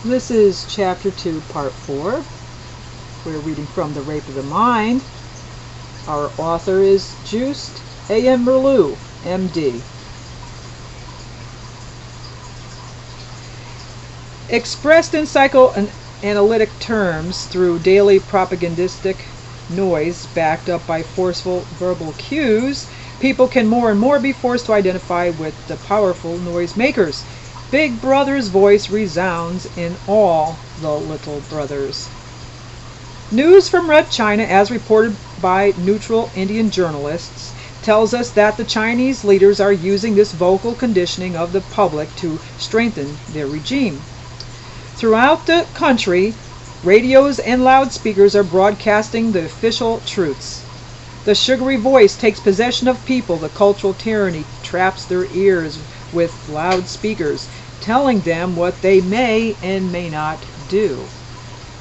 This is Chapter 2, Part 4. We're reading from The Rape of the Mind. Our author is Just A.M. Merleau, M.D. Expressed in psychoanalytic terms through daily propagandistic noise backed up by forceful verbal cues, people can more and more be forced to identify with the powerful noisemakers. Big Brother's voice resounds in all the little brothers. News from Red China, as reported by neutral Indian journalists, tells us that the Chinese leaders are using this vocal conditioning of the public to strengthen their regime. Throughout the country, radios and loudspeakers are broadcasting the official truths. The sugary voice takes possession of people. The cultural tyranny traps their ears with loudspeakers, telling them what they may and may not do.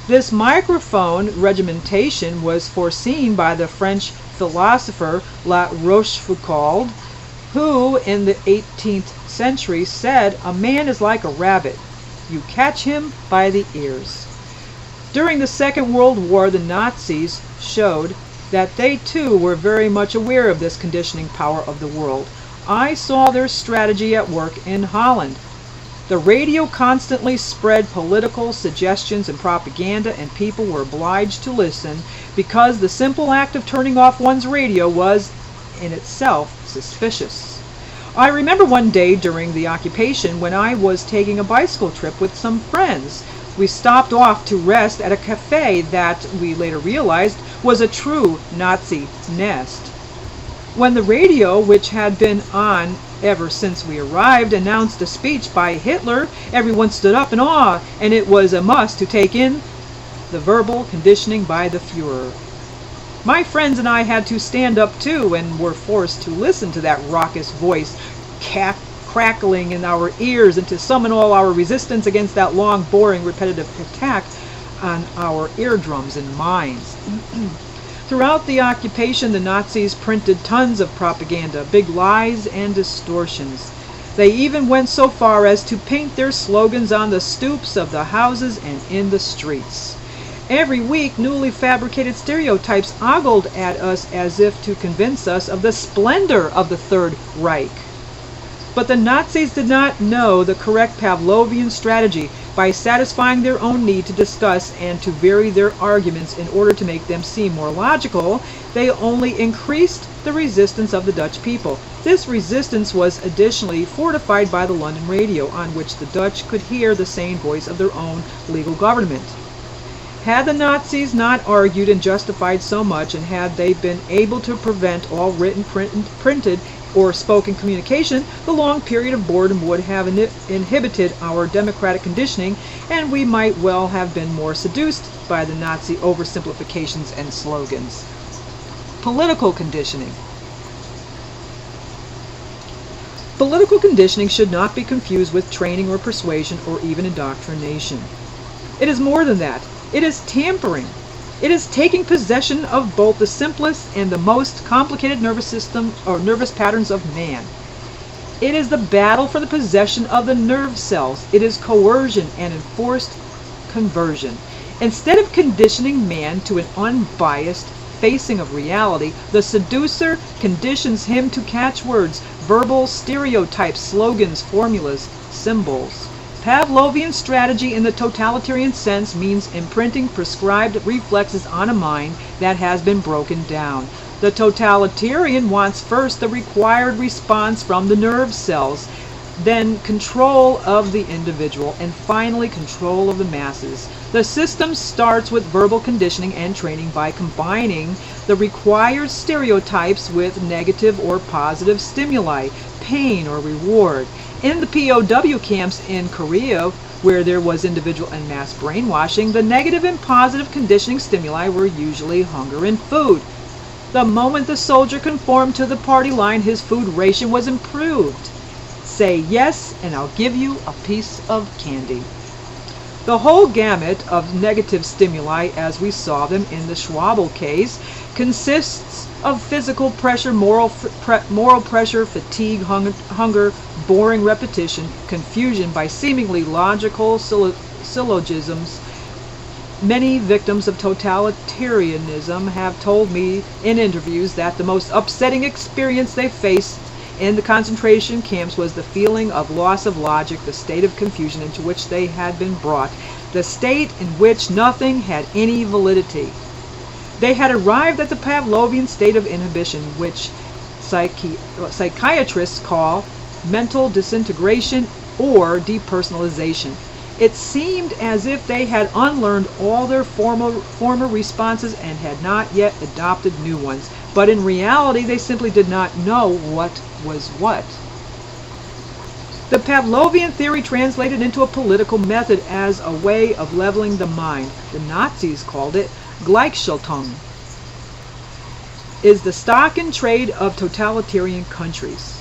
This microphone regimentation was foreseen by the French philosopher La Rochefoucauld, who in the 18th century said, "A man is like a rabbit. You catch him by the ears." During the Second World War, the Nazis showed that they too were very much aware of this conditioning power of the world. I saw their strategy at work in Holland. The radio constantly spread political suggestions and propaganda, and people were obliged to listen because the simple act of turning off one's radio was in itself suspicious. I remember one day during the occupation when I was taking a bicycle trip with some friends. We stopped off to rest at a cafe that we later realized was a true Nazi nest. When the radio, which had been on ever since we arrived, announced a speech by Hitler, everyone stood up in awe, and it was a must to take in the verbal conditioning by the Führer. My friends and I had to stand up too, and were forced to listen to that raucous voice crackling in our ears, and to summon all our resistance against that long, boring, repetitive attack on our eardrums and minds. Throughout the occupation, the Nazis printed tons of propaganda, big lies and distortions. They even went so far as to paint their slogans on the stoops of the houses and in the streets. Every week, newly fabricated stereotypes ogled at us as if to convince us of the splendor of the Third Reich. But the Nazis did not know the correct Pavlovian strategy. By satisfying their own need to discuss and to vary their arguments in order to make them seem more logical, they only increased the resistance of the Dutch people. This resistance was additionally fortified by the London radio, on which the Dutch could hear the sane voice of their own legal government. Had the Nazis not argued and justified so much, and had they been able to prevent all written, printed, or spoken communication, the long period of boredom would have inhibited our democratic conditioning, and we might well have been more seduced by the Nazi oversimplifications and slogans. Political conditioning. Political conditioning should not be confused with training or persuasion or even indoctrination. It is more than that. It is tampering. It is taking possession of both the simplest and the most complicated nervous system or nervous patterns of man. It is the battle for the possession of the nerve cells. It is coercion and enforced conversion. Instead of conditioning man to an unbiased facing of reality, the seducer conditions him to catch words, verbal stereotypes, slogans, formulas, symbols. Pavlovian strategy in the totalitarian sense means imprinting prescribed reflexes on a mind that has been broken down. The totalitarian wants first the required response from the nerve cells, then control of the individual, and finally control of the masses. The system starts with verbal conditioning and training by combining the required stereotypes with negative or positive stimuli, pain or reward. In the POW camps in Korea, where there was individual and mass brainwashing, the negative and positive conditioning stimuli were usually hunger and food. The moment the soldier conformed to the party line, his food ration was improved. Say yes, and I'll give you a piece of candy. The whole gamut of negative stimuli, as we saw them in the Schwabel case, consists of physical pressure, moral pressure, fatigue, hunger, boring repetition, confusion by seemingly logical syllogisms. Many victims of totalitarianism have told me in interviews that the most upsetting experience they faced in the concentration camps was the feeling of loss of logic, the state of confusion into which they had been brought, the state in which nothing had any validity. They had arrived at the Pavlovian state of inhibition, which psychiatrists call mental disintegration or depersonalization. It seemed as if they had unlearned all their former responses and had not yet adopted new ones. But in reality, they simply did not know what was what. The Pavlovian theory translated into a political method as a way of leveling the mind. The Nazis called it Gleichschaltung. Is the stock in trade of totalitarian countries.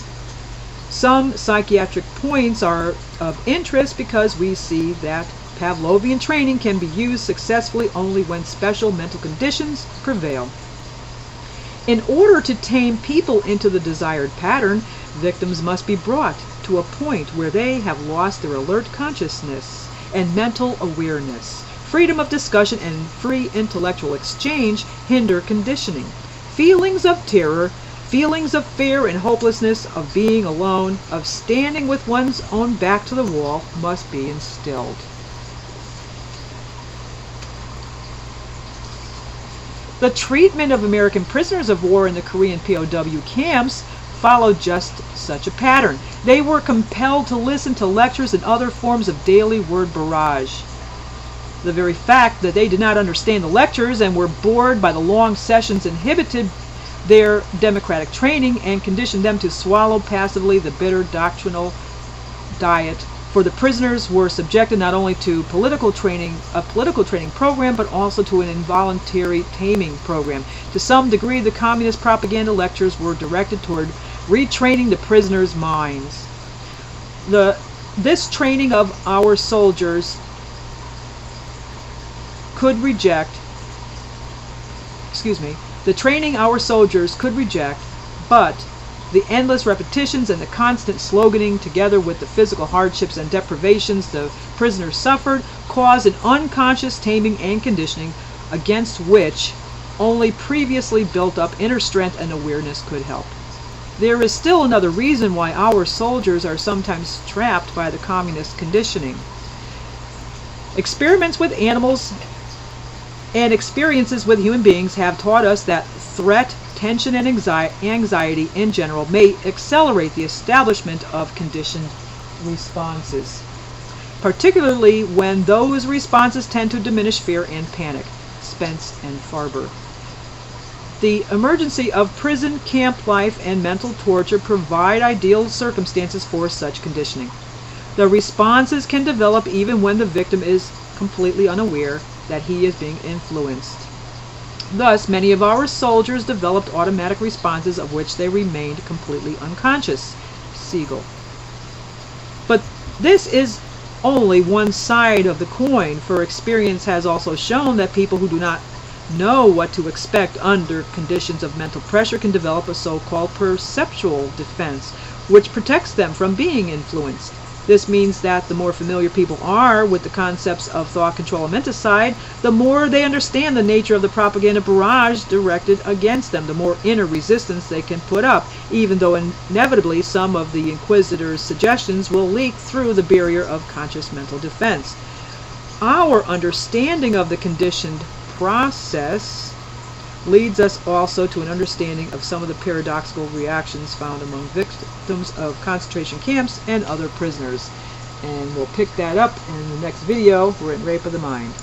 Some psychiatric points are of interest because we see that Pavlovian training can be used successfully only when special mental conditions prevail. In order to tame people into the desired pattern, victims must be brought to a point where they have lost their alert consciousness and mental awareness. Freedom of discussion and free intellectual exchange hinder conditioning. Feelings of terror, feelings of fear and hopelessness, of being alone, of standing with one's own back to the wall must be instilled. The treatment of American prisoners of war in the Korean POW camps followed just such a pattern. They were compelled to listen to lectures and other forms of daily word barrage. The very fact that they did not understand the lectures and were bored by the long sessions inhibited their democratic training and conditioned them to swallow passively the bitter doctrinal diet, for the prisoners were subjected not only to a political training program, but also to an involuntary taming program. To some degree, the communist propaganda lectures were directed toward retraining the prisoners' minds. This training of our soldiers could reject, the training our soldiers could reject, but the endless repetitions and the constant sloganing, together with the physical hardships and deprivations the prisoners suffered, caused an unconscious taming and conditioning against which only previously built up inner strength and awareness could help. There is still another reason why our soldiers are sometimes trapped by the communist conditioning. Experiments with animals and experiences with human beings have taught us that threat, tension, and anxiety in general may accelerate the establishment of conditioned responses, particularly when those responses tend to diminish fear and panic. Spence and Farber. The emergency of prison camp life and mental torture provide ideal circumstances for such conditioning. The responses can develop even when the victim is completely unaware that he is being influenced. Thus, many of our soldiers developed automatic responses of which they remained completely unconscious. Siegel. But this is only one side of the coin, for experience has also shown that people who do not know what to expect under conditions of mental pressure can develop a so-called perceptual defense, which protects them from being influenced. This means that the more familiar people are with the concepts of thought control and menticide, the more they understand the nature of the propaganda barrage directed against them, the more inner resistance they can put up, even though inevitably some of the inquisitor's suggestions will leak through the barrier of conscious mental defense. Our understanding of the conditioned process leads us also to an understanding of some of the paradoxical reactions found among victims of concentration camps and other prisoners. And we'll pick that up in the next video. We're in Rape of the Mind.